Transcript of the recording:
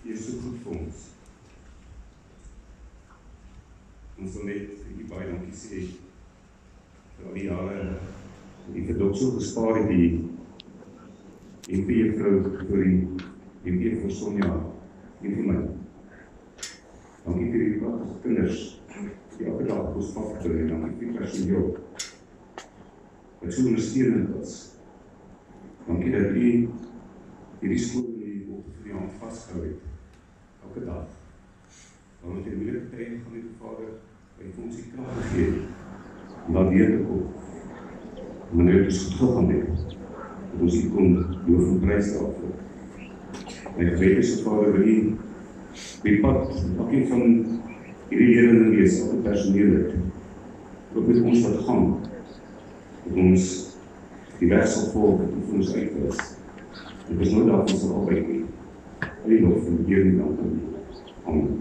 Jy is so goed vir ons. Ons wil net vir u baie dankie sê vir al die jare die verdok so gespaar het die MP vrou vir die MP vir Sonja en vir my. Dankie vir die pragtige kinders die elke dag ons afgehou en dankie vir die personeel wat so ondersteunend was. Dankie dat u hierdie skool in die hoogte van die hand vastgehou het elke dag. Want in die moeilike tyd gaan die Vader by ons die krag gegee om daar weer te kom. Wanneer het ons goed gegaan het, dat ons hier kon loof en prys daarvoor. My gebed is, Vader, wil u die pad, elkeen van hierdie lerende wees, elke personeel het, ook met ons wat gaan, dat ons die weg sal volg, dat ons ons uitwis. Dat ons nooit daarvan sal arbeid nie. Al die lof en die eer en dank aan u. Amen.